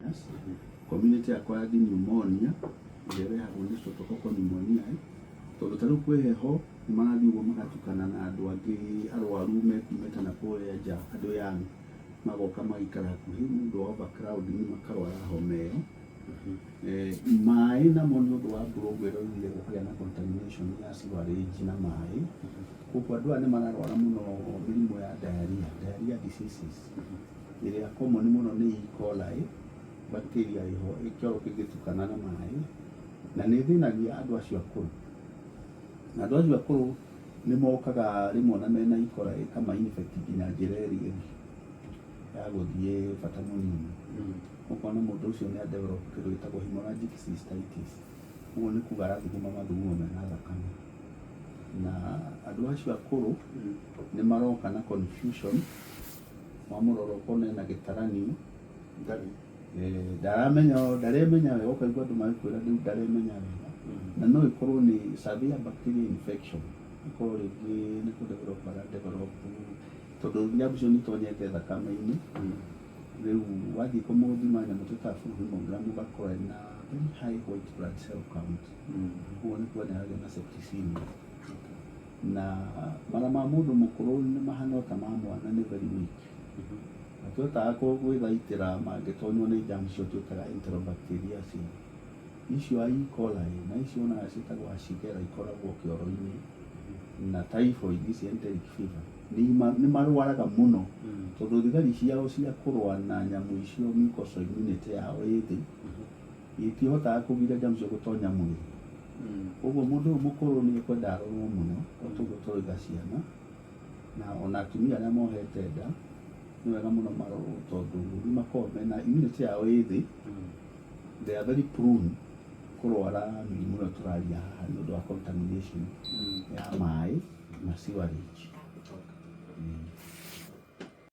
pneumonias. Community acquired pneumonia irehagwo nĩ streptococcal pneumonia tondũ tarĩu kwĩ heho nĩmarathiĩ ũguo magatukana na andũ angĩ arwaru mekumĩte na kũrĩa nja, andũ yani magoka magaikara hakuhĩ, nĩ ũndũ wa overcrowding makarwara homa ĩyo. Maĩ namo nĩ ũndũ wa mbura ũguo ĩroirire gũkagĩa na contamination ya sewerage na maĩ, koguo andũ aya nĩ mararwara mũno mĩrimũ ya diarrhea diseases ĩrĩa common mũno nĩ E. coli bacteria ĩho kĩoro kĩngĩtukana na maĩ, na nĩ thĩnagia andũ acio akũrũ. Na andũ acio akũrũ nĩ mokaga rĩmwe na mena E. coli kama infect nginya njĩra ĩrĩa ya gũthiĩ bata mũnini. Ũkona mũndũ ũcio nĩ develop kĩndũ gĩtagwo hemorrhagic cystitis, ũguo nĩ kuga arathuguma mathugumo mena thakame. Na andũ acio akũrũ nĩ maroka na confusion wa mũroro ũkona ena gĩtaranio ndaremenya wega, ũkaigua andũ magĩkwĩra rĩu ndaremenya wega, na no ĩkorwo nĩ severe bacterial infection, ĩkorwo rĩngĩ nĩ kũdevelop tondũ nyamũ icio nĩ itonyete thakame-inĩ. Rĩu wathiĩ kũmũthima nyamũ tũtaga full hemogram ũgakora na very high white blood cell count, ũguo nĩ kuga nĩ aragĩa na septicemia. Na mara ma mũndũ mũkũrũ nĩ mahana ta ma mwana, nĩ very weak, matihotaga gwĩthaitĩra mangĩtonywo nĩ germs icio twĩtaga enterobacteriaceae. Icio E. coli na icio ona ciĩtagwo Shigella ikoragwo kĩoro-inĩ, na typhoid ici enteric fever nĩ marwaraga mũno tondũ thigari ciao cia kũrũa na nyamũ icio mucosal immunity yao ĩ thĩ, itihotaga kũgiria germs icio gũtonya mwĩrĩ. Ũguo mũndũ ũyũ mũkũrũ nĩ ekwenda arorwo mũno tondũ tũroiga ciana, na ona atumia arĩa mohete nda nĩ wega mũno marorwo tondũ nĩ makoragwo mena immunity yao ĩ thĩ, they are very prone kũrwara mĩrimũ ĩyo tũraria haha nĩ ũndũ wa contamination ya maĩ na sewerage.